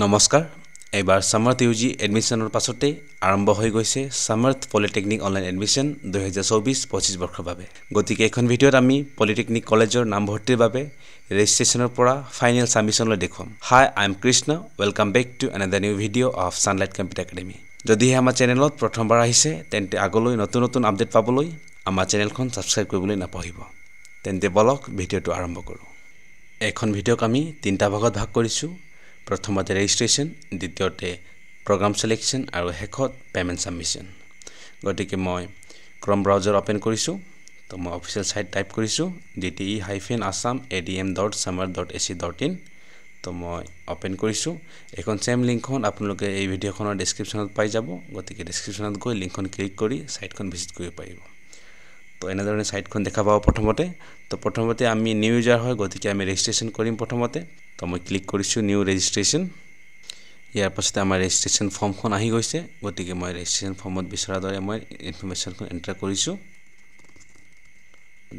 নমস্কাৰ এবাৰ সামৰ্থ ইউজি এডমিশনৰ পাছতে আৰম্ভ হৈ গৈছে সামৰ্থ পলিটেকনিক অনলাইন এডমিশন 2024-25 বৰ্ষৰ বাবে গতিকে এখন ভিডিঅ'ত আমি পলিটেকনিক কলেজৰ নাম ভৰ্তিৰ বাবে ৰেজিষ্ট্ৰেচনৰ পৰা ফাইনেল সাবমিশনলৈ দেখুৱাম hi I am Krishna welcome back to another new video' of Sunlight Computer Academy যদি আমাৰ চেনেলত প্ৰথমবাৰ আহিছে তেন্তে আগলৈ নতুন আপডেট পাবলৈ আমাৰ চেনেলখন সাবস্ক্ৰাইব কৰিবলৈ নাপাহৰিব তেন্তে বলক ভিডিঅ'টো আৰম্ভ কৰোঁ এখন ভিডিঅ'ক আমি তিনিটা ভাগত ভাগ কৰিছোঁ প্ৰথমতে ৰেজিষ্ট্ৰেচন দ্বিতীয়তে প্ৰগ্ৰাম সিলেকশন আৰু শেষত পেমেন্ট সাবমিশন গতিকে মই ক্ৰম ব্ৰাউজাৰ ওপেন কৰিছোঁ তো মই অফিচিয়েল সাইট টাইপ কৰিছোঁ dte-assam.adm.samar.ac.in তো মই ওপেন কৰিছোঁ এখন সেম লিংকখন আপোনালোকে এই ভিডিঅ'খনৰ ডেসক্ৰিপচনত পাই যাব গতিকে ডেসক্ৰিপচনত গৈ লিংকখন ক্লিক কৰি সাইটখন ভিজিট কৰিব পাৰিব তো এনেধৰণে সাইটখন দেখা পাব প্ৰথমতে আমি নিউ ইউজাৰ হয় গতিকে আমি ৰেজিষ্ট্ৰেচন কৰিম প্ৰথমতে তো মই ক্লিক কৰিছোঁ নিউ ৰেজিষ্ট্ৰেচন ইয়াৰ পাছতে আমাৰ ৰেজিষ্ট্ৰেচন ফৰ্মখন আহি গৈছে গতিকে মই ৰেজিষ্ট্ৰেচন ফৰ্মত বিচৰা দৰে মই ইনফৰমেশনখন এন্টাৰ কৰিছোঁ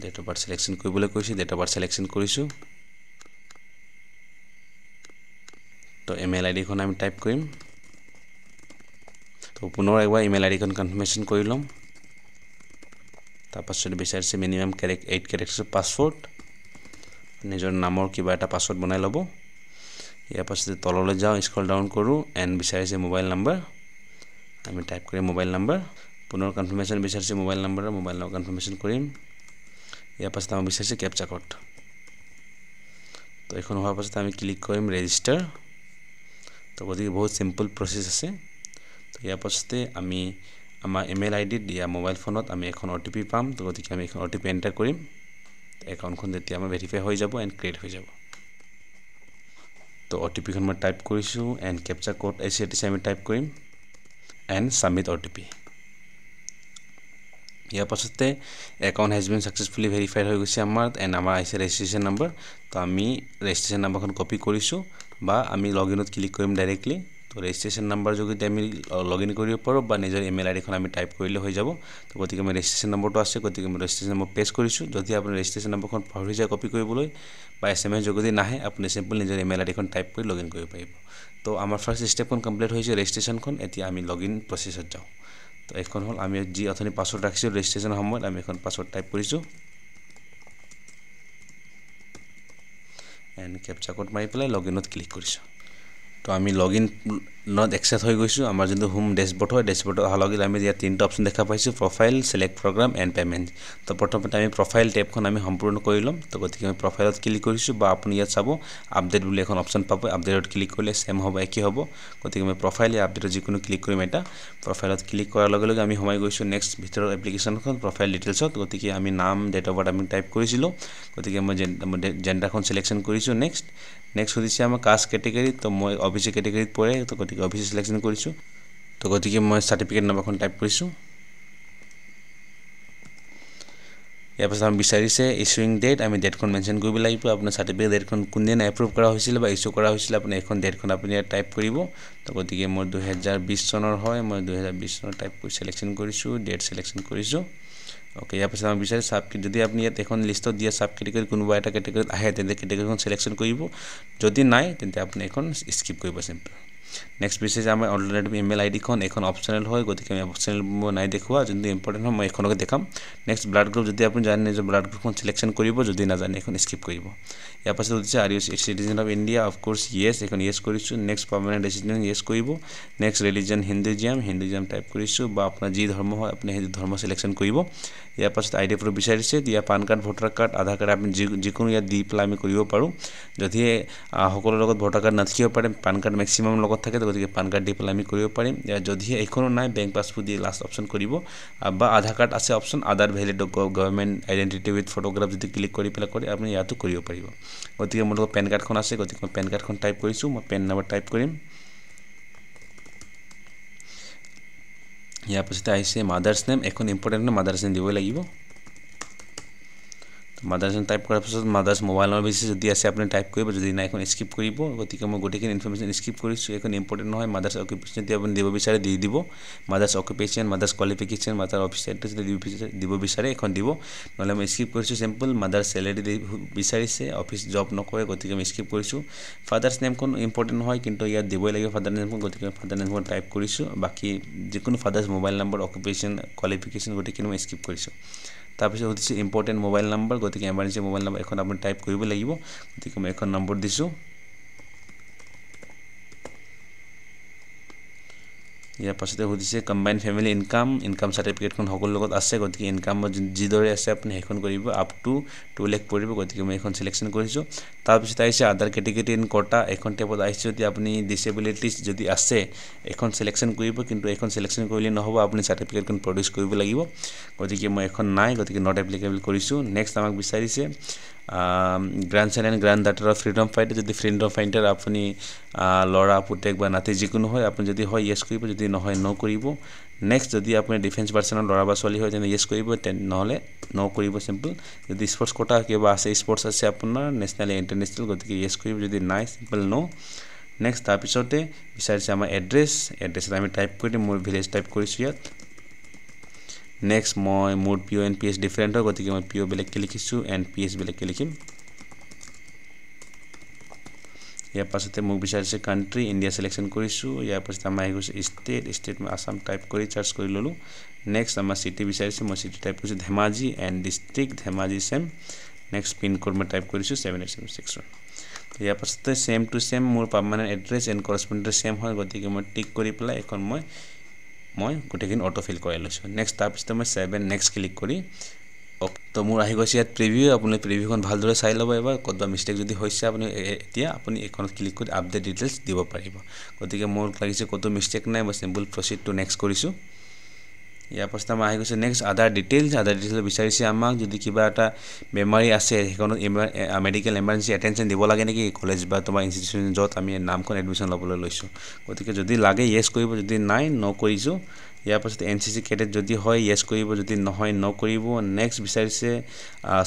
ডেট অফ বাৰ্থ সিলেকশন কৰিবলৈ কৈছে ডেট অফ বাৰ্থ সিলেকশন কৰিছোঁ তো ইমেইল আইডি খন আমি টাইপ কৰিম তো পুনৰ একবাৰ ইমেইল আইডি খন কনফাৰ্মেশন কৰি লম তাৰপাছত বিচাৰিছে মিনিমাম 8 ক্যাৰেক্টাৰ্ছ পাসওয়াৰ্ড নিজৰ নামৰ কিবা এটা পাসওয়াৰ্ড বনাই ল'ব ইয়াৰ পাছতে তললৈ যাওঁ স্ক্ৰল ডাউন কৰোঁ এন্ড বিচাৰিছে মোবাইল নাম্বাৰ আমি টাইপ কৰিম মোবাইল নাম্বাৰ পুনৰ কনফাৰ্মেশন বিচাৰিছে মোবাইল নাম্বাৰ কনফাৰ্মেশন কৰিম ইয়াৰ পাছতে আমি বিচাৰিছে ক্যাপচা কোড তো এখন হোৱাৰ পাছতে আমি ক্লিক কৰিম ৰেজিষ্টাৰ তো গতিকে বহুত সিম্পল প্ৰসেস আছে তো ইয়াৰ পাছতে আমি আমাৰ ইমেইল আইডি দিয়া মোবাইল ফোনত আমি এখন ওটিপি পাম তো গতিকে আমি এখন ওটিপি এন্টাৰ কৰিম একাউণ্টখন যেতিয়া আমাৰ ভেৰিফাই হৈ যাব এন্ড ক্ৰিয়েট হৈ যাব তো ওটিপি খন মই টাইপ কৰিছোঁ এন্ড ক্যাপচা কোড ACTC আমি টাইপ কৰিম এন্ড সাবমিট ওটিপি ইয়াৰ পাছতে account has been successfully verified হৈ গৈছে আমাৰ এন্ড আমাৰ আহিছে ৰেজিষ্ট্ৰেচন নম্বৰ তো আমি ৰেজিষ্ট্ৰেচন নম্বৰখন কপি কৰিছোঁ বা আমি লগইনত ক্লিক কৰিম ডাইৰেক্টলি তো ৰেজিষ্ট্ৰেচন নম্বৰ যদি আমি লগইন কৰিব পাৰো বা নিজৰ ইমেইল আইডি খন আমি টাইপ কৰিলে হৈ যাব তো গতিকে মই ৰেজিষ্ট্ৰেচন নম্বৰটো আছে গতিকে মই ৰেজিষ্ট্ৰেচন নম্বৰ পেষ্ট কৰিছোঁ যদি আপুনি ৰেজিষ্ট্ৰেচন নম্বৰখন পাহৰি যায় কপি কৰিবলৈ বা এসএমএস যোগেদি নাহে আপুনি সিম্পল নিজৰ ইমেইল আইডি খন টাইপ কৰি লগইন কৰিব পাৰিব তো আমাৰ ফাৰ্স্ট স্টেপখন কমপ্লিট হৈছে ৰেজিষ্ট্ৰেচনখন এতিয়া আমি লগইন প্ৰসেছত যাওঁ তো এখন হল আমি যি অথনি পাসওয়াৰ্ড ৰাখিছো ৰেজিষ্ট্ৰেচন সময়ত আমি এখন পাসওয়াৰ্ড টাইপ কৰিছোঁ এন্ড ক্যাপচা কোড মাৰি পেলাই লগইনত ক্লিক কৰিছোঁ তো আমি লগইন নট এক্সেস হৈ গৈছো আমাৰ যোনটো হোম ড্যাশবোৰ্ড হয় ড্যাশবোৰ্ডত অহা লগে আমি ইয়াত তিনটা অপচন দেখা পাইছো profile select program and payment তো প্ৰথমতে আমি প্ৰফাইল টেবখন আমি সম্পূৰ্ণ কৰি লম তো গতিকে আমি প্ৰফাইলত ক্লিক কৰিছো বা আপুনি ইয়াত চাব আপডেট বুলি এখন অপচন পাব আপডেটত ক্লিক কৰিলে সেম হ'ব একে হ'ব গতিকে আমি প্ৰফাইল আপডেটত যিকোনো ক্লিক কৰিম এটা প্ৰফাইলত ক্লিক কৰাৰ লগে লগে আমি সোমাই গৈছো নেক্সট ভিতৰৰ এপ্লিকেশনখন প্ৰফাইল ডিটেইলছত গতিকে আমি নাম ডেট অফ বাৰ্থ আমি টাইপ কৰিছিলো গতিকে মই জেন্ডাৰখন সিলেকশন কৰিছো নেক্সট সুধিছে আমাৰ কাষ্ট ক্যাটেগৰী তো মই অবিসি ক্যাটেগৰীত পৰে তো গতিকে অবিসি সিলেকশন কৰিছো তো গতিকে মই সাৰ্টিফিকেট নম্বৰখন টাইপ কৰিছো ইয়াৰ পাছত আমি বিচাৰিছে ইস্যুইং ডেট আমি ডেটখন মেনশন কৰিব লাগিব আপোনাৰ সাৰ্টিফিকেট ডেটখন কোন দিন এপ্ৰুভ কৰা হৈছিল বা ইস্যু কৰা হৈছিল আপুনি এখন ডেটখন আপুনি টাইপ কৰিব তো গতিকে মই 2020 চনৰ হয় মই 2020 চনৰ টাইপ কৰি সিলেকশন কৰিছো ডেট সিলেকশন কৰিছো ওকে ইয়াৰ পাছত আমি বিচাৰি সাব যদি আপুনি ইয়াত এখন লিষ্টত দিয়া সাব ক্যাটেগৰী কোনোবা এটা ক্যাটেগৰীত আহে তেন্তে ক্যাটেগৰীখন সিলেকশন কৰিব যদি নাই তেন্তে আপুনি এখন স্কিপ কৰিব সিম্পল নেক্সট বিশেষ আমাৰ অল্টাৰনেটিভ ইমেইল আইডি খন এখন অপচনেল হয় গতিকে আমি অপচনেল নাই দেখুৱা যদি ইম্পৰ্টেন্ট হয় মই এখনকে দেখাম নেক্সট ব্লাড গ্ৰুপ যদি আপুনি জানে নিজৰ ব্লাড গ্ৰুপখন সিলেকশন কৰিব যদি না জানে এখন স্কিপ কৰিব ইয়াৰ পাছত হৈছে are you citizen of India of course yes এখন ইয়েস কৰিছো নেক্সট পাৰ্মানেন্ট ৰেসিডেন্ট ইয়েস কৰিব নেক্সট ৰিলিজন হিন্দুইজম টাইপ কৰিছো বা আপোনাৰ যি ধৰ্ম হয় আপুনি সেই ধৰ্ম সিলেকশন কৰিব ইয়াৰ পাছত আইডি প্ৰুফ বিচাৰিছে দিয়া পান কাৰ্ড ভোটাৰ কাৰ্ড আধাৰ কাৰ্ড আপুনি যিকোনো ইয়াত দি পেলাই আমি কৰিব পাৰো যদি সকলৰ লগত ভোটাৰ কাৰ্ড নাথাকিব পাৰে পান কাৰ্ড ম্যাক্সিমাম লগত থাকে গতিকে পান কাৰ্ড দি পেলাই আমি কৰিব পাৰিম যদি এখনো নাই bank passbook the last option কৰিব বা আধাৰ কাৰ্ড আছে option Aadhaar valid government identity with photograph যদি ক্লিক কৰি পেলাই কৰি আপুনি ইয়াতো কৰিব পাৰিব গতিকে মোৰ পেন কাৰ্ডখন আছে গতিকে মই পেন কাৰ্ডখন টাইপ কৰিছো মই পেন নম্বৰ টাইপ কৰিম ইয়াৰ পাছতে আহিছে মাদাৰ্স নেম এখন ইম্পৰ্টেন্ট মাদাৰ্স নেম দিব লাগিব তো মাদাৰ্ছ টাইপ কৰাৰ পিছত মাদাৰ্ছ মোবাইল নম্বৰ বেছি যদি আছে আপুনি টাইপ কৰিব, যদি নাই এখন স্কিপ কৰিব। গতিকে মই গোটেইখিনি ইনফৰমেশ্যন স্কিপ কৰিছোঁ, এখন ইম্পৰ্টেণ্ট নহয়। মাদাৰ্ছ অকুপেশ্যন যদি আপুনি দিব বিচাৰে দি দিব, mothers occupation, mothers qualification, mother office address যদি দিব বিচাৰে এখন দিব, নহ'লে মই স্কিপ কৰিছোঁ। চিম্পল মাদাৰ চেলেৰি বিচাৰিছে, অফিচ জব নকৰে, গতিকে মই স্কিপ কৰিছোঁ। ফাদাৰ্ছ নেমখন ইম্পৰ্টেণ্ট নহয়, কিন্তু ইয়াত দিবই লাগিব ফাদাৰ নেমখন, গতিকে ফাদাৰ নেমখন টাইপ কৰিছোঁ। বাকী যিকোনো father's mobile number, occupation, qualification গোটেইখিনি মই স্কিপ কৰিছোঁ। তাৰপিছত সুধিছে ইম্পৰ্টেণ্ট মোবাইল নম্বৰ, গতিকে এমাৰ্জেঞ্চি মোবাইল নম্বৰ এখন আপুনি টাইপ কৰিব লাগিব, গতিকে মই এখন নম্বৰ দিছোঁ। ইয়াৰ পাছতে সুধিছে কম্বাইন ফেমিলি ইনকাম চাৰ্টিফিকেটখন সকলো লগত আছে, গতিকে ইনকামৰ যিদৰে আছে আপুনি সেইখন কৰিব, আপ টু 2 লাখ পৰিব, গতিকে মই এইখন চিলেকশ্যন কৰিছোঁ। তাৰপিছত আহিছে আদাৰ কেটেগৰী ইন কোটা, এখন টেপত আহিছে যদি আপুনি ডিচেবিলিটিছ যদি আছে এখন চিলেকশ্যন কৰিব, কিন্তু এখন চিলেকশ্যন কৰিলে নহ'ব, আপুনি চাৰ্টিফিকেটখন প্ৰডিউচ কৰিব লাগিব, গতিকে মই এখন নাই, গতিকে নট এপ্লিকেবল কৰিছোঁ। নেক্সট আমাক বিচাৰিছে গ্ৰাণ্ডছন এণ্ড গ্ৰাণ্ড ডাটাৰ অফ ফ্ৰীডম ফাইটাৰ, যদি ফ্ৰীডম ফাইটাৰ আপুনি ল'ৰা পুতেক বা নাতি যিকোনো হয়, আপুনি যদি হয় য়েছ কৰিব, যদি নহয় ন' কৰিব। নেক্সট যদি আপুনি ডিফেন্স পাৰ্চনৰ ল'ৰা বা ছোৱালী হয় তেনে য়েছ কৰিব, নহ'লে ন' কৰিব চিম্পল। যদি স্পৰ্টছ কোটা কিবা আছে, স্পৰ্টছ আছে আপোনাৰ নেশ্যনেল ইণ্টাৰনেশ্যনেল, গতিকে য়েছ কৰিব, যদি নাই চিম্পল ন'। নেক্সট তাৰপিছতে বিচাৰিছে আমাৰ এড্ৰেছত আমি টাইপ কৰি দিম, মোৰ ভিলেজ টাইপ কৰিছোঁ ইয়াত। নেক্সট মই মোৰ PO এণ্ড PS ডিফাৰেণ্ট হয়, গতিকে মই PO বেলেগকৈ লিখিছোঁ, এণ্ড PS বেলেগকৈ লিখিম। ইয়াৰ পাছতে মোক বিচাৰিছে কাণ্ট্ৰি, ইণ্ডিয়া চিলেকশ্যন কৰিছোঁ। ইয়াৰ পাছতে আমাৰ আহি গৈছে ষ্টেট মই আছাম টাইপ কৰি চাৰ্চ কৰি ল'লোঁ। নেক্সট আমাৰ চিটি বিচাৰিছে, মই চিটি টাইপ কৰিছোঁ Dhemaji, and district Dhemaji same. Next pincode মই টাইপ কৰিছোঁ 78761। ইয়াৰ পাছতে চেম টু চেম মোৰ permanent address and correspondent same হয়, গতিকে মই টিক কৰি পেলাই এখন মই গোটেইখিনি অটো ফিল কৰাই লৈছোঁ। নেক্সট তাৰপিছতে মই 7 নেক্সট ক্লিক কৰি তো মোৰ আহি গৈছে ইয়াত প্ৰিভিউ। আপুনি প্ৰিভিউখন ভালদৰে চাই ল'ব এবাৰ, ক'ৰবাত মিষ্টেক যদি হৈছে আপুনি এতিয়া আপুনি এইখনত ক্লিক কৰি আপডেট ডিটেইলছ দিব পাৰিব। গতিকে মোৰ লাগিছে ক'তো মিষ্টেক নাই, মই চিম্পল প্ৰচিড টু নেক্সট কৰিছোঁ। ইয়াৰ পাছতে আমাৰ আহি গৈছে নেক্সট আদাৰ ডিটেইলছ বিচাৰিছে আমাক, যদি কিবা এটা বেমাৰী আছে সেইখনত মেডিকেল এমাৰ্জেঞ্চি এটেনশ্যন দিব লাগে নেকি কলেজ বা তোমাৰ ইনষ্টিটিউশ্যন য'ত আমি নামখন এডমিশ্যন ল'বলৈ লৈছোঁ, গতিকে যদি লাগে য়েছ কৰিব, যদি নাই ন' কৰিছোঁ। ইয়াৰ পাছত NCC কেডেট যদি হয় য়েছ কৰিব, যদি নহয় ন' কৰিব। নেক্সট বিচাৰিছে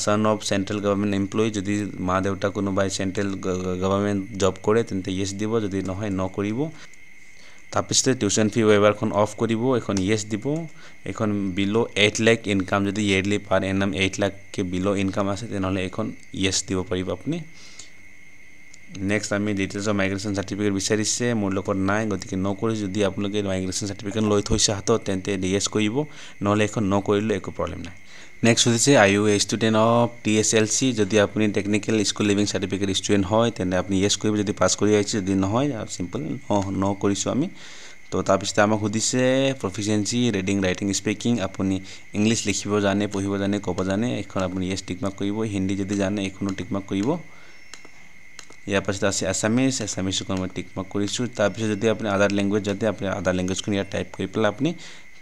son of central government employee, যদি মা দেউতা কোনোবাই চেণ্ট্ৰেল গভৰ্ণমেণ্ট জব কৰে তেন্তে য়েছ দিব, যদি নহয় ন' কৰিব। তাৰপিছতে টিউশ্যন ফি ৱেইভাৰখন অফ কৰিব, এখন য়েছ দিব। এখন বিল' 8 লাখ ইনকাম, যদি ইয়েৰলি পাৰ এনাম 8 লাখকে বিল' ইনকাম আছে তেনেহ'লে এখন য়েছ দিব পাৰিব আপুনি। নেক্সট আমি ডিটেইলছ অফ মাইগ্ৰেশ্যন চাৰ্টিফিকেট বিচাৰিছে, মোৰ লগত নাই, গতিকে ন' কৰিছোঁ। যদি আপোনালোকে মাইগ্ৰেশ্যন চাৰ্টিফিকেট লৈ থৈছে হাতত তেন্তে য়েছ কৰিব, নহ'লে এখন ন' কৰিলে একো প্ৰব্লেম নাই। নেক্সট সুধিছে are you a student of TSLC, যদি আপুনি technical school leaving certificate student হয় তেন্তে আপুনি য়েছ কৰিব, যদি পাছ কৰি আহিছে, যদি নহয় চিম্পল ন' কৰিছোঁ আমি। তো তাৰপিছতে আমাক সুধিছে প্ৰফিচিয়েঞ্চি ৰিডিং ৰাইটিং স্পিকিং, আপুনি ইংলিছ লিখিব জানে, পঢ়িব জানে, ক'ব জানে, এইখন আপুনি য়েছ টিক মাৰ্ক কৰিব। হিন্দী যদি জানে এইখনো টিক মাৰ্ক কৰিব। ইয়াৰ পাছত আছে আছামিছখন মই টিক মাৰ্ক কৰিছোঁ। তাৰপিছত যদি আপুনি আদাৰ লেংগুৱেজ, যদি আপুনি আদাৰ লেংগুৱেজখন ইয়াত টাইপ কৰি পেলাই আপুনি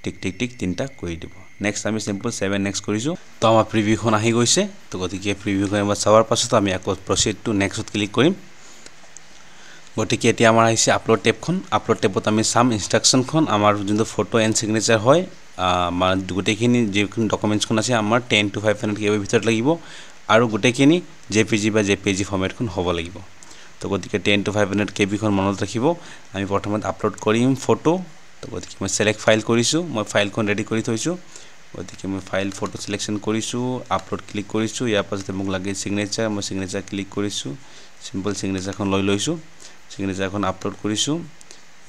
টিক 3টা কৰি দিব। নেক্সট আমি চিম্পল 7 নেক্সট কৰিছোঁ। তো আমাৰ প্ৰিভিউখন আহি গৈছে, তো গতিকে প্ৰিভিউখন এবাৰ চাৱাৰ পাছত আমি আকৌ প্ৰচিড টু নেক্সটত ক্লিক কৰিম। গতিকে এতিয়া আমাৰ আহিছে আপলোড টেবখন। আপলোড টেবত আমি চাম ইনষ্ট্ৰাকশ্যনখন, আমাৰ যোনটো ফটো এণ্ড ছিগনেচাৰ হয়, আমাৰ গোটেইখিনি যিখিনি ডকুমেণ্টছখন আছে আমাৰ 10 to 500 KB ভিতৰত লাগিব, আৰু গোটেইখিনি JPG বা JPG ফৰ্মেটখন হ'ব লাগিব। তো গতিকে 10 to 500 KBখন মনত ৰাখিব। আমি প্ৰথমত আপলোড কৰিম ফটো, তো গতিকে মই ছিলেক্ট ফাইল কৰিছোঁ, মই ফাইলখন ৰেডি কৰি থৈছোঁ, গতিকে মই ফটো চিলেকশ্যন কৰিছোঁ, আপলোড ক্লিক কৰিছোঁ। ইয়াৰ পাছতে মোক লাগে ছিগনেচাৰ, মই ছিগনেচাৰ ক্লিক কৰিছোঁ, চিম্পল ছিগনেচাৰখন লৈ লৈছোঁ, ছিগনেচাৰখন আপলোড কৰিছোঁ।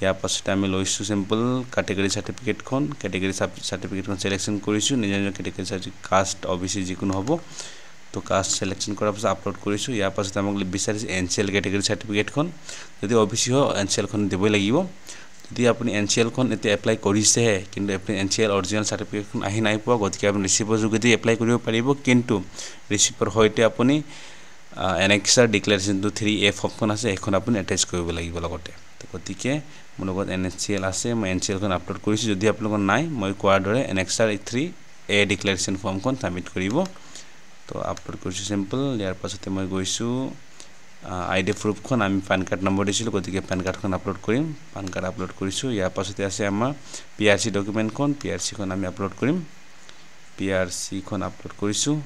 ইয়াৰ পাছতে আমি লৈছোঁ চিম্পল কেটেগৰী চাৰ্টিফিকেটখন চিলেকশ্যন কৰিছোঁ, নিজৰ কেটেগৰী চাৰ্টিফিকেট কাষ্ট OBC যিকোনো হ'ব। তো কাষ্ট চিলেকশ্যন কৰাৰ পাছত আপলোড কৰিছোঁ। ইয়াৰ পাছতে আমাক বিচাৰিছে NCL কেটেগৰী চাৰ্টিফিকেটখন, যদি OBC হয় NCLখন দিবই লাগিব। যদি আপুনি NCLখন এতিয়া এপ্লাই কৰিছেহে কিন্তু আপুনি NCL অৰিজিনেল চাৰ্টিফিকেটখন আহি নাই পোৱা, গতিকে আপুনি ৰিচিপ্টৰ যোগেদি এপ্লাই কৰিব পাৰিব, কিন্তু ৰিচিপ্টৰ সৈতে আপুনি এনেক্সাৰ ডিক্লেৰেশ্যনটো 3A ফৰ্মখন আছে সেইখন আপুনি এটেচ কৰিব লাগিব লগতে। তো গতিকে মোৰ লগত NCL আছে, মই NCLখন আপলোড কৰিছোঁ। যদি আপোনালোকৰ নাই, মই কোৱাৰ দৰে এনেক্সাৰ 3A ডিক্লেৰেশ্যন ফৰ্মখন ছাবমিট কৰিব। তো আপলোড কৰিছোঁ চিম্পল। ইয়াৰ পাছতে মই গৈছোঁ ID প্ৰুফখন, আমি পান কাৰ্ড নম্বৰ দিছিলোঁ, গতিকে পান কাৰ্ডখন আপলোড কৰিম। পান কাৰ্ড আপলোড কৰিছোঁ। ইয়াৰ পাছতে আছে আমাৰ PRC ডকুমেণ্টখন, PRCখন আমি আপলোড কৰিম। PRCখন আপলোড কৰিছোঁ।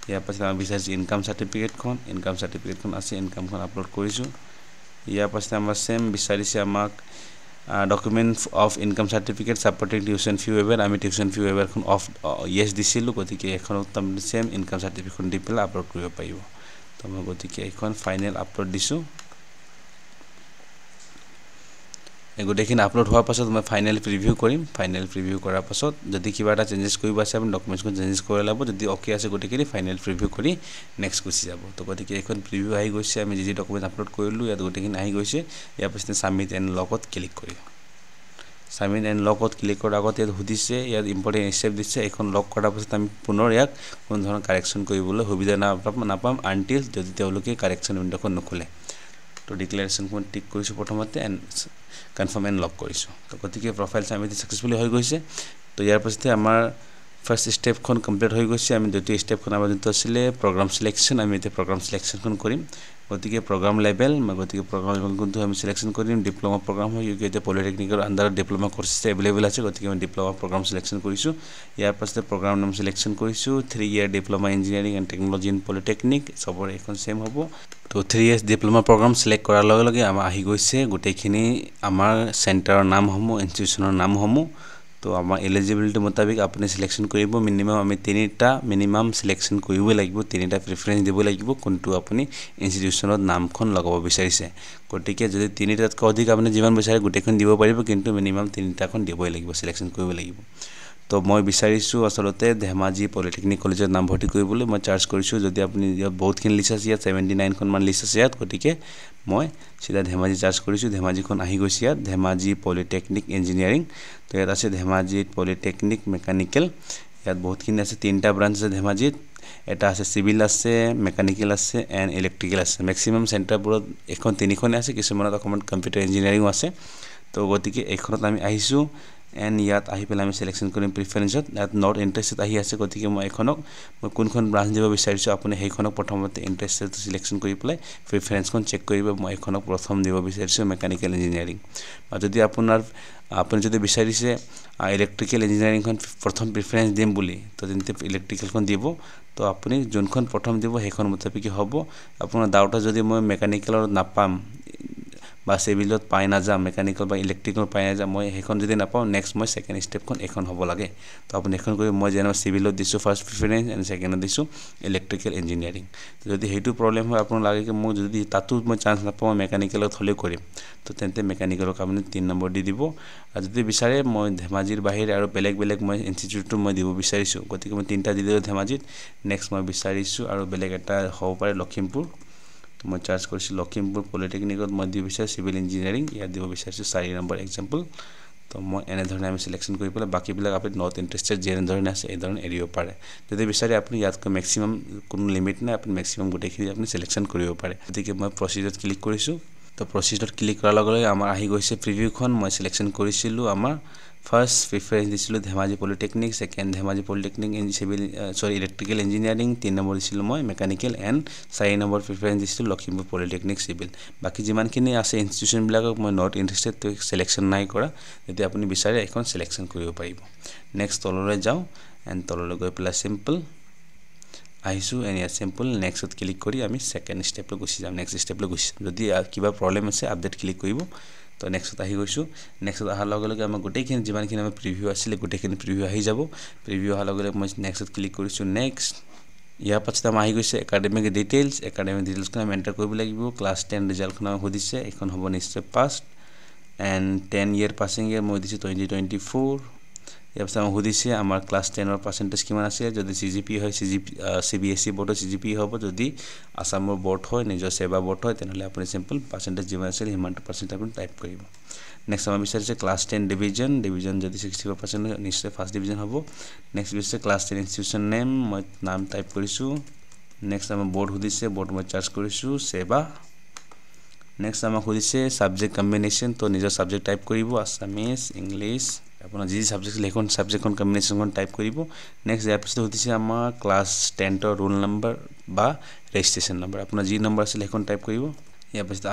ইয়াৰ পাছত আমি বিচাৰিছোঁ ইনকাম চাৰ্টিফিকেটখন আছে ইনকামখন আপলোড কৰিছোঁ ইয়াৰ পাছত আমাৰ সেম বিচাৰিছে আমাক document of income certificate supporting tuition fee waiver আমি টিউশন ফি ৱেইভাৰখন অফ ইয়েস দিছিলোঁ গতিকে এখনত আমি সেম ইনকাম চাৰ্টিফিকেটখন দি পেলাই আপলোড কৰিব পাৰিব তো মই গতিকে এখন ফাইনেল আপলোড দিছোঁ এগুটেখিনি আপলোড হোৱাৰ পাছত মই ফাইনেল প্ৰিভিউ কৰিম ফাইনেল প্ৰিভিউ কৰাৰ পাছত যদি কিবা এটা চেঞ্জেছ কৰিব আছে আপুনি ডকুমেন্টছখন চেঞ্জেছ কৰি ল'ব যদি ওকে আছে গতিকে ফাইনেল প্ৰিভিউ কৰি নেক্সট গুচি যাব তো গতিকে এখন প্ৰিভিউ আহি গৈছে আমি যি ডকুমেন্ট আপলোড কৰিলোঁ ইয়াত গতিখিনি আহি গৈছে ইয়াৰ পাছত সাবমিট এণ্ড লগত ক্লিক কৰিম সাবমিট এণ্ড লগত ক্লিক কৰাৰ আগতে ইয়াত সুধিছে ইয়াত ইম্পৰ্টেণ্ট ষ্টেপ দিছে এখন লগ কৰাৰ পাছত আমি পুনৰ ইয়াক কোনো ধৰণৰ কাৰেকশ্যন কৰিবলৈ সুবিধা নাপাম আনটিল যদি তেওঁলোকে কাৰেকশ্যন উইণ্ডখন নোখোলে তো ডিক্লাৰেশ্যনখন টিক কৰিছোঁ প্ৰথমতে এণ্ড কনফাৰ্ম এণ্ড লক কৰিছোঁ তো গতিকে প্ৰফাইল সাবমিট সাকসেসফুলি হৈ গৈছে তো ইয়াৰ পাছতে আমাৰ ফাৰ্স্ট স্টেপখন কমপ্লিট হৈ গৈছে আমি দ্বিতীয় স্টেপখন আমাৰ যোনটো আছিলে প্ৰগ্ৰাম সিলেকশ্যন আমি এতিয়া প্ৰগ্ৰাম সিলেকশ্যনখন কৰিম গতিকে প্ৰগ্ৰাম লেভেল গতিকে প্ৰগ্ৰাম লেভেলটো আমি সিলেকশ্যন কৰিম ডিপ্লোমা প্ৰগ্ৰাম হয় ইউ কে পলিটেকনিকৰ আন্ডাৰত ডিপ্লোমা কোৰ্চেছ এভেইলেবল আছে গতিকে আমি ডিপ্লোমা প্ৰগ্ৰাম সিলেকশ্যন কৰিছোঁ ইয়াৰ পাছতে প্ৰগ্ৰাম নাম সিলেকশ্যন কৰিছোঁ 3 year diploma engineering and technology in polytechnic সবৰে এখন সেম হ'ব তো 3 ইয়াৰ্স ডিপ্লোমা প্ৰগ্ৰাম সিলেক্ট কৰাৰ লগে লগে আমাৰ আহি গৈছে গোটেইখিনি আমাৰ চেণ্টাৰৰ নামসমূহ ইনষ্টিটিউচনৰ নামসমূহ তো আমাৰ এলিজিবিলিটি মোতাবিক আপুনি সিলেকশ্যন কৰিব মিনিমাম আমি 3টা মিনিমাম সিলেকশ্যন কৰিব লাগিব 3টা প্ৰিফাৰেন্স দিব লাগিব কোনটো আপুনি ইনষ্টিটিউচনত নামখন লগাব বিচাৰিছে গতিকে যদি 3টাতকৈ অধিক আপুনি যিমান বিচাৰে গোটেইখন দিব পাৰিব কিন্তু মিনিমাম 3টাখন দিবই লাগিব সিলেকশ্যন কৰিব লাগিব তো মই বিচাৰিছোঁ আসলতে ধেমাজি পলিটেকনিক কলেজৰ নাম ভৰ্তি কৰিবলৈ মই চাৰ্জ কৰিছোঁ যদি আপুনি বহুতখিনি লিষ্ট আছে ইয়াত 79 খন মান লিষ্ট আছে ইয়াত গতিকে মই সিধা ধেমাজি চাৰ্জ কৰিছোঁ ধেমাজিখন আহি গৈছে ইয়াত ধেমাজি পলিটেকনিক ইঞ্জিনিয়াৰিং তো ইয়াত আছে ধেমাজি পলিটেকনিক মেকানিকেল ইয়াত বহুতখিনি আছে 3টা ব্ৰাঞ্চ আছে ধেমাজিত এটা আছে সিভিল আছে মেকানিকেল আছে এণ্ড ইলেক্ট্ৰিকেল আছে ম্যাক্সিমাম চেণ্টাৰবোৰত এখন 3খন আছে কিছুমানত অকমান কম্পিউটাৰ ইঞ্জিনিয়াৰিং আছে তো গতিকে এখনত আমি আহিছোঁ এণ্ড ইয়াত আহি পেলাই আমি সিলেকশ্যন কৰিম প্ৰিফাৰেন্সত ইয়াত নট ইণ্টাৰেষ্টেড আহি আছে গতিকে মই এখনক মই কোনখন ব্ৰাঞ্চ দিব বিচাৰিছোঁ আপুনি সেইখনক প্ৰথমতে ইণ্টাৰেষ্টেড সিলেকশ্যন কৰি পেলাই প্ৰিফাৰেন্সখন চেক কৰিব মই এখনক প্ৰথম দিব বিচাৰিছোঁ মেকানিকেল ইঞ্জিনিয়াৰিং আৰু যদি আপুনি যদি বিচাৰিছে ইলেক্ট্ৰিকেল ইঞ্জিনিয়াৰিংখন প্ৰথম প্ৰিফাৰেন্স দিম বুলি তো তেন্তে ইলেক্ট্ৰিকেলখন দিব তো আপুনি যোনখন প্ৰথম দিব সেইখন মুতাবিক হ'ব আপোনাৰ ডাউট যদি মই মেকানিকেলৰ নাপাম বা সিভিলত পাই না যাম মেকানিকেল বা ইলেক্ট্ৰিকেল পাই না যাম মই সেইখন যদি নাপাওঁ নেক্সট মই সেকেন্ড স্টেপখন এখন হ'ব লাগে তো আপুনি এখন কৰি মই যেনে সিভিলত দিছোঁ ফাৰ্স্ট প্ৰিফাৰেন্স এণ্ড সেকেন্ডত দিছোঁ ইলেক্ট্ৰিকেল ইঞ্জিনিয়াৰিং যদি হেইটো প্ৰবলেম হয় আপোনাৰ লাগে কি মই যদি তাতো মই চান্স নাপাওঁ মেকানিকেলত হ'লে কৰিম তো তেন্তে মেকানিকেলক আপুনি 3 নম্বৰ দি দিব আৰু যদি বিচাৰে মই ধেমাজিৰ বাহিৰে আৰু বেলেগ মই ইনষ্টিটিউটটো মই দিব বিচাৰিছোঁ গতিকে মই 3টা দি দিলোঁ ধেমাজিত নেক্সট মই বিচাৰিছোঁ আৰু বেলেগ এটা হ'ব পাৰে লখিমপুৰ মই চাৰ্জ কৰিছোঁ লখিমপুৰ পলিটেকনিকত মই দিব বিচাৰিছোঁ সিভিল ইঞ্জিনিয়াৰিং ইয়াত দিব বিচাৰিছোঁ 4 নম্বৰ এক্সাম্পল তো মই এনে ধৰণে আমি সিলেকশ্যন কৰি পেলাই বাকিবিলাক আপুনি নট ইণ্টাৰেষ্টেড যেনে ধৰণে আছে এই ধৰণে এৰিব পাৰে যদি বিচাৰে আপুনি ইয়াতকৈ ম্যাক্সিমাম কোনো লিমিট নাই আপুনি ম্যাক্সিমাম গোটেইখিনি আপুনি সিলেকশ্যন কৰিব পাৰে গতিকে মই প্ৰচিডত ক্লিক কৰিছোঁ তো প্ৰচিডত ক্লিক কৰাৰ লগে লগে আমাৰ আহি গৈছে প্ৰিভিউখন মই সিলেকশ্যন কৰিছিলোঁ আমাৰ ফাৰ্স্ট প্ৰিফাৰেন্স দিছিলোঁ Dhemaji polytechnic second Dhemaji polytechnic electrical engineering 3 number দিছিলোঁ মই মেকানিকেল এণ্ড 4 নম্বৰ প্ৰিফাৰেন্স দিছিলোঁ লখিমপুৰ পলিটেকনিক সিভিল বাকি যিমানখিনি আছে ইনষ্টিটিউচনবিলাকক মই নট ইণ্টাৰেষ্টেড তো সিলেকশ্যন নাই কৰা যদি আপুনি বিচাৰে এখন সিলেকশ্যন কৰিব পাৰিব নেক্সট তললৈ যাওঁ এণ্ড তললৈ গৈ পেলাই সিম্পল আহিছোঁ এণ্ড ইয়াত সিম্পল নেক্সটত ক্লিক কৰি আমি সেকেন্ড স্টেপলৈ গুচি যাম নেক্সট স্টেপলৈ গুচি যাম যদি কিবা প্ৰবলেম আছে আপডেট ক্লিক কৰিব তো নেক্সট আহি গৈছোঁ নেক্সট অহাৰ লগে লগে আমাৰ গোটেইখিনি যিমানখিনি আমাৰ প্ৰিভিউ আছিলে গোটেইখিনি প্ৰিভিউ আহি যাব প্ৰিভিউ অহাৰ লগে লগে মই নেক্সটত ক্লিক কৰিছোঁ নেক্সট ইয়াৰ পাছত আমাৰ আহি গৈছে একাডেমিক ডিটেইলছখন আমি এণ্টাৰ কৰিব লাগিব ক্লাছ 10 ৰিজাল্টখন আমাক সুধিছে এইখন হ'ব নিশ্চয় পাছ এণ্ড 10 ইয়াৰ পাছিং ইয়াৰ মই দিছোঁ 2024 ইয়াৰ পাছত আমাক সুধিছে আমাৰ ক্লাছ 10ৰ পাৰ্চেণ্টেজ কিমান আছে যদি CGP হয় CBSE বোৰ্ডৰ CGP হ'ব যদি আসামৰ বোৰ্ড হয় নিজৰ সেৱা বোৰ্ড হয় তেনেহ'লে আপুনি সিম্পল পাৰ্চেণ্টেজ যিমান আছে সিমানটো পাৰ্চেণ্ট আপুনি টাইপ কৰিব নেক্সট আমাৰ বিচাৰিছে ক্লাছ 10 ডিভিজন যদি 65% হয় নিশ্চয় ফাৰ্ষ্ট ডিভিজন হ'ব নেক্সট বিচাৰিছে ক্লাছ 10 ইনষ্টিটিউচন নেম মই নাম টাইপ কৰিছোঁ নেক্সট আমাৰ বোৰ্ড সুধিছে বোৰ্ড মই চাৰ্জ কৰিছোঁ সেৱা নেক্সট আমাক সুধিছে সাবজেক্ট কম্বিনেশ্যন তো নিজৰ সাবজেক্ট টাইপ কৰিব আছামিজ ইংলিছ আপোনাৰ যি সাবজেক্ট লেখন সাবজেক্টখন কম্বিনেশ্যনখন টাইপ কৰিব নেক্সট ইয়াৰ পিছত সুধিছে আমাৰ ক্লাছ 10ৰ ৰোল নম্বৰ বা ৰেজিষ্ট্ৰেশ্যন নম্বৰ আপোনাৰ যি নম্বৰ আছে লেখন টাইপ কৰিব ইয়াৰ পিছত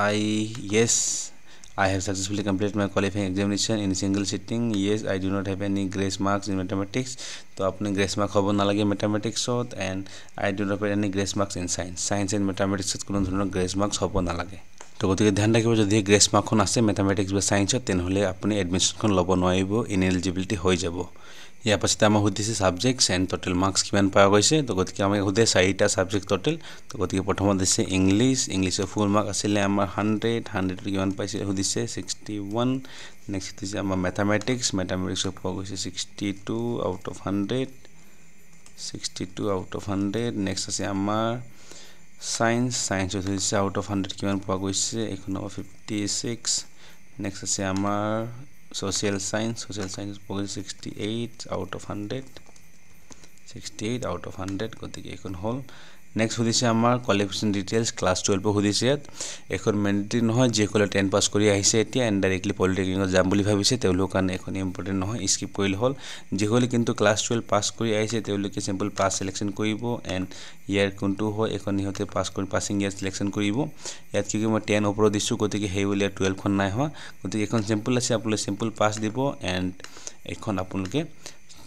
I have successfully completed my qualifying examination in single sitting. Yes, I do not have any grace marks in mathematics. तो अपने grace mark होबो ना लगे mathematics होत and I do not have any grace marks in science. Science and mathematics কোনো ধৰণৰ grace marks होबो ना लगे। তো গতিকে ধ্যান ৰাখিব যদি গ্ৰেছ মাৰ্কখন আছে mathematics বা science তেনেহলে আপুনি এডমিশনখন ল'ব নোৱাৰিব, ineligibility হৈ যাব। ইয়াৰ পাছতে আমাৰ সুধিছে সাবজেক্টস এণ্ড টোটাল মাৰ্কস কিমান পাওয়া গৈছে। তো গতিকে আমাক সুধে 4টা সাবজেক্ট টোটাল। তো গতিকে প্ৰথমত দিছে ইংলিশৰ ফুল মাৰ্ক আছিল আমাৰ 100 কিমান পাইছে সুধিছে 61। নেক্সট দিছে আমাৰ মেথমেটিক্সৰ পোৱা গৈছে 62 আউট অফ 100। নেক্সট আছে আমাৰ সায়েন্স দিছে আউট অফ 100 কিমান পোৱা গৈছে এখন 56। নেক্সট আছে আমাৰ social science পোৱা 68 out of 100 গতিকে এখন হল। নেক্সট সুধিছে আমাৰ কোৱালিফিকেশন ডিটেইলস ক্লাস 12 সুধিছে ইয়াত এখন মেন্ডেটৰি নহয় যে কলে 10 পাস কৰি আহিছে এতিয়া এন্ড ডাইৰেক্টলি পলিটেকনিকত যাম বুলি ভাবিছে তেওঁলোকৰ কাৰণে এখন ইম্পৰ্টেন্ট নহয় স্কিপ কৰিল হল। যে কলে কিন্তু ক্লাস 12 পাস কৰি আহিছে তেওঁলোকে সিম্পল পাস সিলেকশন কৰিব এন্ড ইয়াৰ কোনটো হয় এখন ইহতে পাস কৰি পাসিং ইয়াৰ সিলেকশন কৰিব। ইয়াত কি মই 10 ওপৰ দিছো গতিকে হেই বুলি 12 খন নাই হয় গতিকে এখন সিম্পল আছে আপোনালোকে সিম্পল পাস দিব এন্ড এখন আপোনালোকে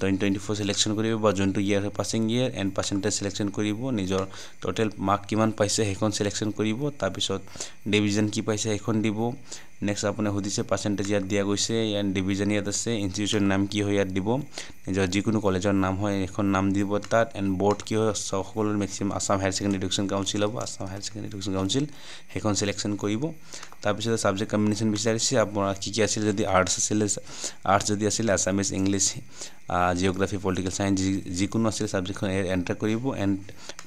2024 সিলেকশন কৰিব বা যোনটো year passing year and percentage selection কৰিব নিজৰ টোটাল মাৰ্ক কিমান পাইছে হেখন সিলেকশন কৰিব তাৰ পিছত ডিভিজন কি পাইছে হেখন দিব। নেক্সট আপুনি সুধিছে পার্সেন্টেজ ইয়াত দিয়া গৈছে এন্ড ডিভিজন ইয়াত আছে ইনস্টিটিউশন নাম কি হয় ইয়াত দিব নিজৰ যিকোনো কলেজৰ নাম হয় এখন নাম দিব তাত এন্ড বোৰ্ড কি হয় সকলৰ maximum Assam higher secondary education council হ'ব Assam higher secondary education council হেখন সিলেকশন কৰিব। তাৰ পিছত সাবজেক্ট কম্বিনেশন বিচাৰিছে আপোনাৰ কি আছিল যদি আৰ্টস যদি আছিল Assamese English geography political science যিকোনো আছিল সাবজেক্টখন এন্টাৰ কৰিব এন্ড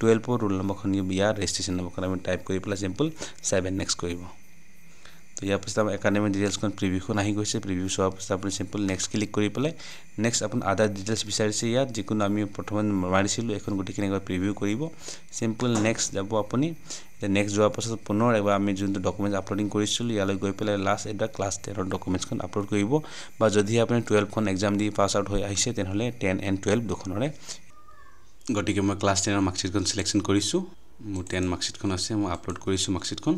12 ৰোল নম্বৰখন ইয়াৰ ৰেজিষ্ট্ৰেচন নম্বৰখন আমি টাইপ কৰি পেলাই সিম্পল 7 নেক্সট কৰিব। তো ইয়াৰ পাছত আমাৰ একাডেমিক ডিটেইলছখন প্ৰিভিউখন আহি গৈছে প্ৰিভিউ চোৱাৰ পাছত আপুনি সিম্পল নেক্সট ক্লিক কৰি পেলাই নেক্সট আপুনি আদাৰ ডিটেইলছ বিচাৰিছে ইয়াত যিকোনো আমি প্ৰথমে মাৰিছিলো এখন গুটিখিনি একবাৰ প্ৰিভিউ কৰিব সিম্পল নেক্সট যাব আপুনি নেক্সট যোৱাৰ পাছত পুনৰ এবাৰ আমি যোনটো ডকুমেন্ট আপলোডিং কৰিছিলো ইয়ালৈ গৈ পেলাই লাষ্ট এটা ক্লাস 10 ৰ ডকুমেন্টছখন আপলোড কৰিব বা যদি আপুনি 12 খন এক্সাম দি পাস আউট হৈ আহিছে তেনেহলে 10 এণ্ড 12 দুখনৰে গতিকে মই ক্লাস 10 ৰ মাৰ্কশিটখন সিলেকশন কৰিছো মোৰ 10 মাৰ্কশিটখন আছে মই আপলোড কৰিছো মাৰ্কশিটখন।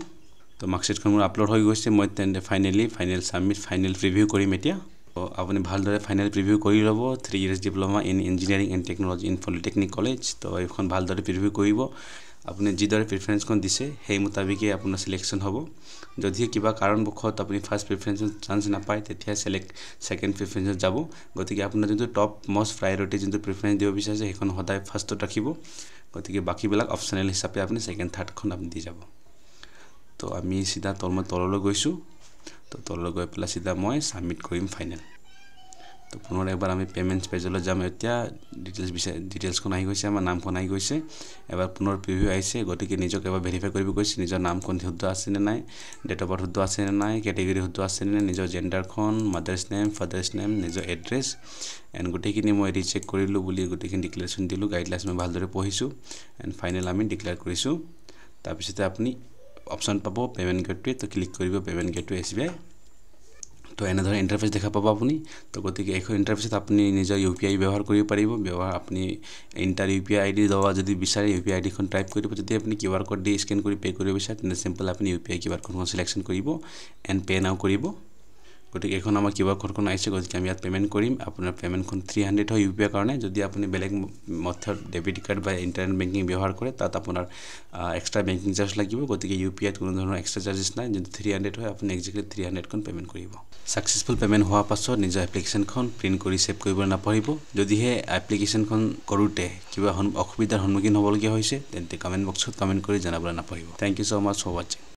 তো মাৰ্কশিটখন মোৰ আপলোড হৈ গৈছে মই তেন্তে ফাইনেল সাবমিট ফাইনেল প্ৰিভিউ কৰিম এতিয়া। তো আপুনি ভালদৰে ফাইনেল প্ৰিভিউ কৰি ল'ব 3 years diploma in engineering and technology in polytechnic college. তো এইখন ভালদৰে প্ৰিভিউ কৰিব আপুনি যিদৰে প্ৰিফাৰেন্সখন দিছে সেই মুতাবিকে আপোনাৰ সিলেকশন হ'ব। যদি কিবা কাৰণবশত আপুনি ফাৰ্স্ট প্ৰিফাৰেন্সত চান্স নাপায় তেতিয়া সেকেন্ড প্ৰিফাৰেন্সত যাব গতিকে আপোনাৰ যোনটো টপ মোস্ট প্ৰায়োৰিটি যোনটো প্ৰিফাৰেন্স দিব বিচাৰিছে সেইখন সদায় ফাৰ্স্টত ৰাখিব গতিকে বাকিবিলাক অপচনেল হিচাপে আপুনি সেকেন্ড থাৰ্ড খন আপুনি দি যাব। তো আমি সিধা তললৈ গৈছো তো তললৈ গৈ পেলাই সিধা মই সাবমিট কৰিম ফাইনেল। তো পুনৰ এবাৰ আমি পেমেন্টস পেজলৈ যাম এতিয়া ডিটেইলছখন আহি গৈছে আমাৰ নামখন আহি গৈছে এবাৰ পুনৰ প্ৰিভিউ আহিছে গতিকে নিজক এবাৰ ভেৰিফাই কৰিব কৈছে নিজৰ নামখন শুদ্ধ আছে নে নাই ডেট অফ বাৰ্থ শুদ্ধ আছে নে নাই ক্যাটেগৰি শুদ্ধ আছে নে নিজৰ জেন্ডাৰখন মাদাৰ্স নেম ফাদাৰ্স নেম নিজৰ এড্ৰেছ এণ্ড গোটেইখিনি মই ৰিচেক কৰিলো বুলি গোটেইখিনি ডিক্লেৰেশ্যন দিলো গাইডলাইনছ মই ভালদৰে পঢ়িছো এণ্ড ফাইনেল আমি ডিক্লেয়াৰ কৰিছো। তাৰ পিছতে আপুনি অপশন পাব পেমেন্ট গেটৱে তো ক্লিক কৰিব পেমেন্ট গেটৱে SBI। তো এনেধৰণৰ ইন্টাৰফেস দেখা পাব আপুনি। তো গতিকে এই ইন্টাৰফেসত আপুনি নিজৰ UPI ব্যৱহাৰ কৰিব পাৰিব আপুনি ইন্টাৰ UPI ID দবা যদি বিচাৰে UPI ID খন টাইপ কৰিব যদি আপুনি QR কোড দি স্ক্যান কৰি পে কৰিব বিচাৰে তেনে সিম্পল আপুনি UPI QR কোডখন সিলেকশন কৰিব এণ্ড পে নাও কৰিব। গতিকে এখন আমাৰ QR কোডখন আহিছে গতিকে আমি ইয়াত পেমেন্ট কৰিম আপোনাৰ পেমেন্টখন 300 হয় UPI কাৰণে যদি আপুনি বেলেগ মেথড ডেবিট কাৰ্ড বা ইন্টাৰনেট বেংকিং ব্যৱহাৰ কৰে তাত আপোনাৰ এক্সট্ৰা বেংকিং চাৰ্জ লাগিব গতিকে UPI ত কোনো ধৰণৰ এক্সট্ৰা চাৰ্জেছ নাই যদি 300 হয় আপুনি এক্সাক্টলি 300 খন পেমেন্ট কৰিব। সাকসেসফুল পেমেন্ট হোৱাৰ পাছত নিজৰ এপ্লিকেশনখন প্ৰিন্ট কৰি সেভ কৰিব নাপাহৰিব। যদিহে এপ্লিকেশনখন কৰোতে কিবা অসুবিধাৰ সন্মুখীন হ'বলগীয়া হৈছে তেন্তে কমেন্ট বক্সত কমেন্ট কৰি জনাবলৈ নাপাহৰিব। Thank you so much for watching.